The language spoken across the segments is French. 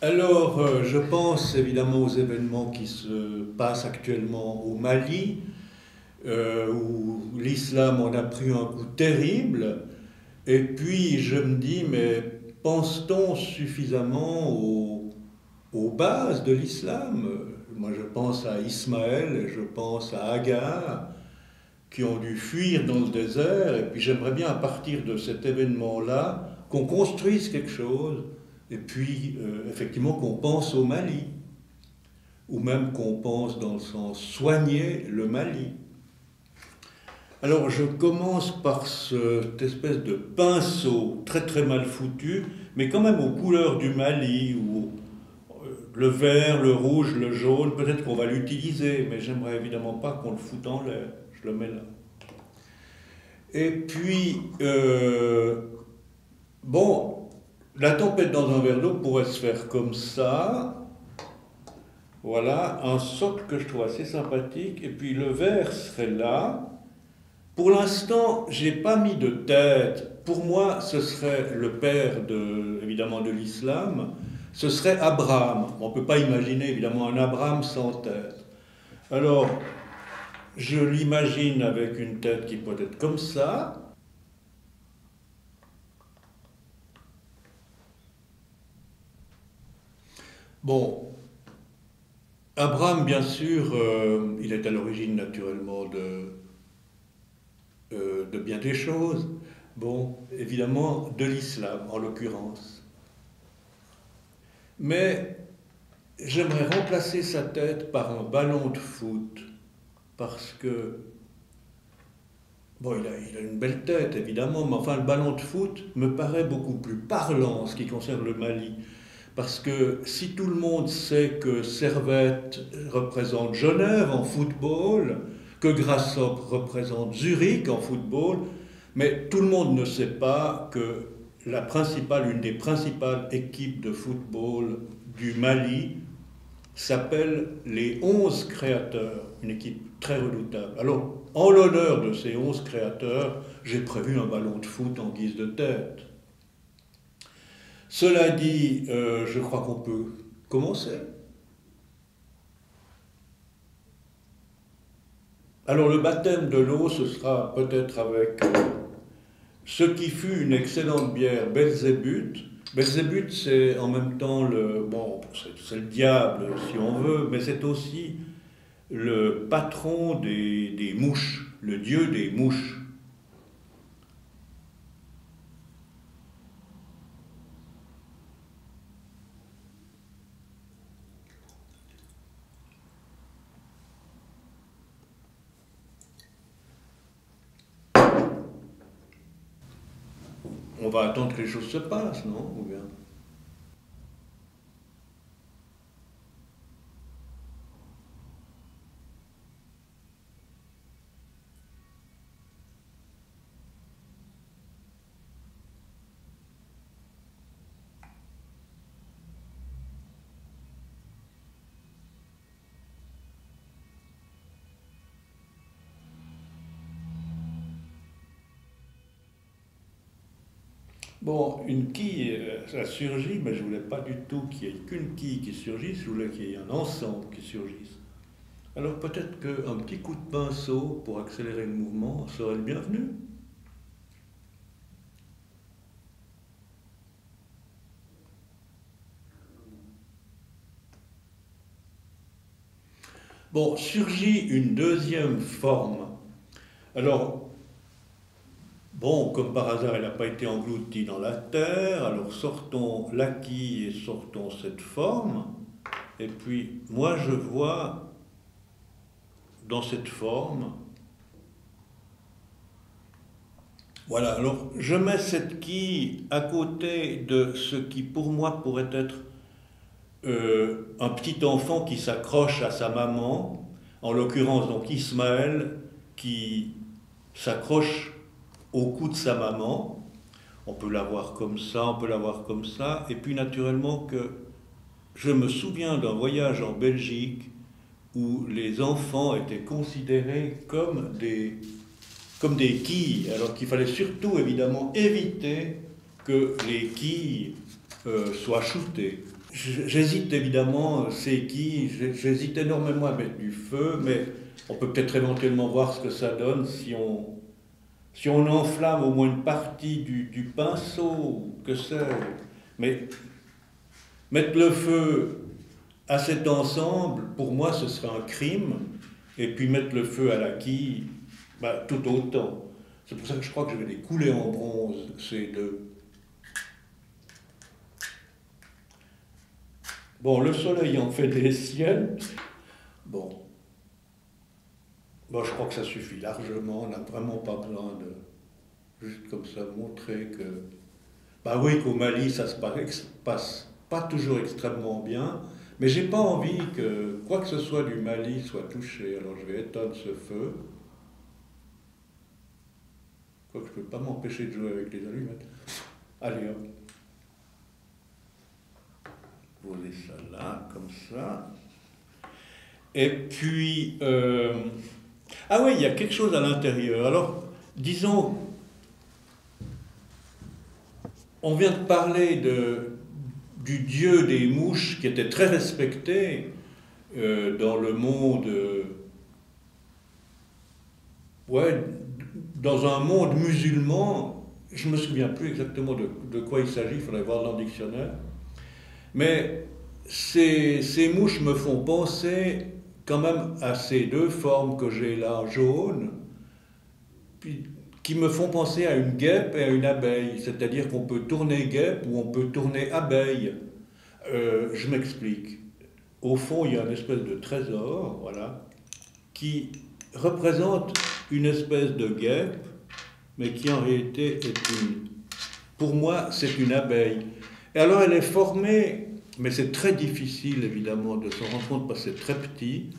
Alors, je pense évidemment aux événements qui se passent actuellement au Mali, où l'islam en a pris un coup terrible. Et puis, je me dis, mais pense-t-on suffisamment aux bases de l'islam? Moi, je pense à Ismaël, je pense à Agar, qui ont dû fuir dans le désert. Et puis, j'aimerais bien, à partir de cet événement-là, qu'on construise quelque chose. Et puis, effectivement, qu'on pense au Mali, ou même qu'on pense dans le sens soigner le Mali. Alors je commence par cette espèce de pinceau très très mal foutu, mais quand même aux couleurs du Mali, ou le vert, le rouge, le jaune, peut-être qu'on va l'utiliser, mais j'aimerais évidemment pas qu'on le foute en l'air. Je le mets là. Et puis, bon, la tempête dans un verre d'eau pourrait se faire comme ça. Voilà, un socle que je trouve assez sympathique. Et puis le verre serait là. Pour l'instant, j'ai pas mis de tête. Pour moi, ce serait le père évidemment de l'islam. Ce serait Abraham. On ne peut pas imaginer évidemment un Abraham sans tête. Alors, je l'imagine avec une tête qui peut être comme ça. Bon, Abraham, bien sûr, il est à l'origine naturellement de bien des choses. Bon, évidemment, de l'islam en l'occurrence. Mais j'aimerais remplacer sa tête par un ballon de foot, parce que, bon, il a une belle tête, évidemment, mais enfin, le ballon de foot me paraît beaucoup plus parlant en ce qui concerne le Mali. Parce que si tout le monde sait que Servette représente Genève en football, que Grasshoppe représente Zurich en football, mais tout le monde ne sait pas que une des principales équipes de football du Mali s'appelle les 11 créateurs, une équipe très redoutable. Alors, en l'honneur de ces 11 créateurs, j'ai prévu un ballon de foot en guise de tête. Cela dit, je crois qu'on peut commencer. Alors le baptême de l'eau, ce sera peut-être avec ce qui fut une excellente bière Belzébuth. Belzébuth, c'est en même temps c'est le diable si on veut, mais c'est aussi le patron des mouches, le dieu des mouches. On va attendre que les choses se passent, non? Ou bien... Bon, une quille, ça surgit, mais je voulais pas du tout qu'il y ait qu'une quille qui surgisse, je voulais qu'il y ait un ensemble qui surgisse. Alors peut-être qu'un petit coup de pinceau pour accélérer le mouvement serait le bienvenu. Bon, surgit une deuxième forme. Alors, bon, comme par hasard, elle n'a pas été engloutie dans la terre, alors sortons la quille et sortons cette forme. Et puis, moi, je vois dans cette forme, voilà, alors je mets cette quille à côté de ce qui pour moi pourrait être un petit enfant qui s'accroche à sa maman, en l'occurrence donc Ismaël qui s'accroche au cou de sa maman. On peut la voir comme ça, on peut la voir comme ça, et puis naturellement que je me souviens d'un voyage en Belgique où les enfants étaient considérés comme des quilles, alors qu'il fallait surtout évidemment éviter que les quilles soient shootées. J'hésite évidemment, c'est qui, j'hésite énormément à mettre du feu, mais on peut peut-être éventuellement voir ce que ça donne si on enflamme au moins une partie du pinceau, ou que sais-je. Mais mettre le feu à cet ensemble, pour moi, ce serait un crime, et puis mettre le feu à la quille, bah, tout autant. C'est pour ça que je crois que je vais les couler en bronze, ces deux. Bon, le soleil en fait des ciels. Bon, bon, je crois que ça suffit largement. On n'a vraiment pas besoin de juste comme ça montrer que, bah oui, qu'au Mali ça se passe pas toujours extrêmement bien. Mais j'ai pas envie que quoi que ce soit du Mali soit touché. Alors je vais éteindre ce feu. Quoique je peux pas m'empêcher de jouer avec les allumettes. Allez hop. Poser ça là, comme ça. Et puis, ah oui, il y a quelque chose à l'intérieur. Alors, disons, on vient de parler du dieu des mouches qui était très respecté dans le monde, ouais, dans un monde musulman. Je ne me souviens plus exactement de quoi il s'agit, il faudrait voir dans le dictionnaire. Mais ces mouches me font penser quand même à ces deux formes que j'ai là, jaunes, qui me font penser à une guêpe et à une abeille. C'est-à-dire qu'on peut tourner guêpe ou on peut tourner abeille. Je m'explique. Au fond, il y a une espèce de trésor, voilà, qui représente une espèce de guêpe, mais qui en réalité pour moi, c'est une abeille. Et alors, elle est formée, mais c'est très difficile évidemment de s'en rendre compte parce que c'est très petit,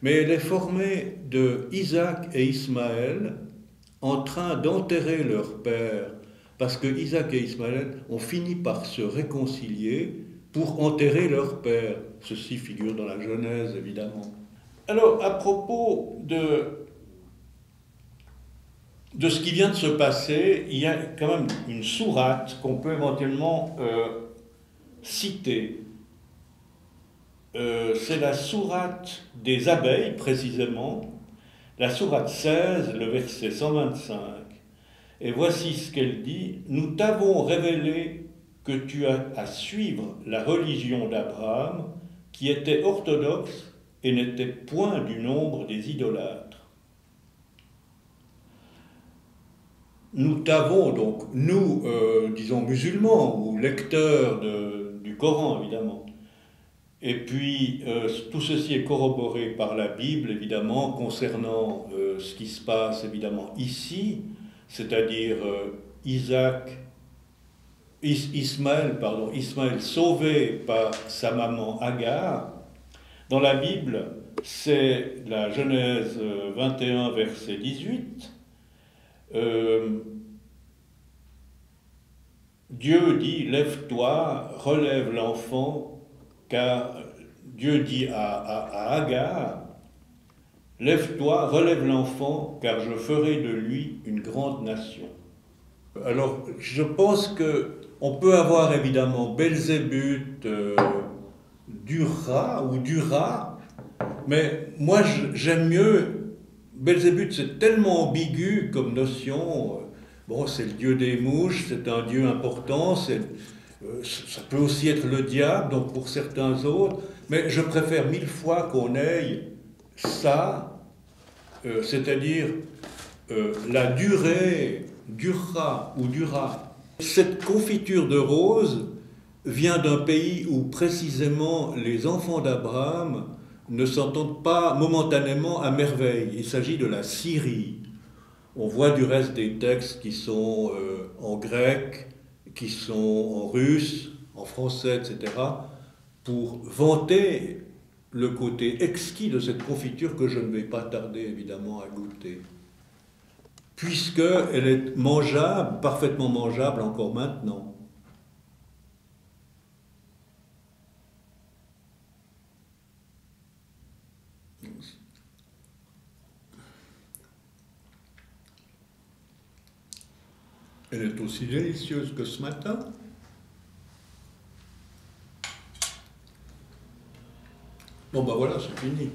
mais elle est formée de Isaac et Ismaël en train d'enterrer leur père, parce que Isaac et Ismaël ont fini par se réconcilier pour enterrer leur père. Ceci figure dans la Genèse, évidemment. Alors, à propos de ce qui vient de se passer, il y a quand même une sourate qu'on peut éventuellement citer. C'est la sourate des abeilles, précisément, la sourate 16, le verset 125. Et voici ce qu'elle dit: nous t'avons révélé que tu as à suivre la religion d'Abraham, qui était orthodoxe et n'était point du nombre des idolâtres. Nous t'avons donc, nous, disons musulmans ou lecteurs du Coran évidemment, et puis tout ceci est corroboré par la Bible évidemment concernant ce qui se passe évidemment ici, c'est-à-dire Ismaël sauvé par sa maman Agar. Dans la Bible, c'est la Genèse 21 verset 18. Dieu dit: lève-toi, relève l'enfant, car Dieu dit à Agar: lève-toi, relève l'enfant, car je ferai de lui une grande nation. Alors, je pense que on peut avoir évidemment Belzébuth, Dura ou Dura, mais moi j'aime mieux. Belzébuth, c'est tellement ambigu comme notion. Bon, c'est le dieu des mouches, c'est un dieu important, ça peut aussi être le diable, donc pour certains autres, mais je préfère mille fois qu'on ait ça, c'est-à-dire la durée, Dura ou Dura. Cette confiture de rose vient d'un pays où précisément les enfants d'Abraham ne s'entendent pas momentanément à merveille. Il s'agit de la Syrie. On voit du reste des textes qui sont en grec, qui sont en russe, en français, etc., pour vanter le côté exquis de cette confiture que je ne vais pas tarder évidemment à goûter, puisqu'elle est mangeable, parfaitement mangeable encore maintenant. Elle est aussi délicieuse que ce matin. Bon ben voilà, c'est fini.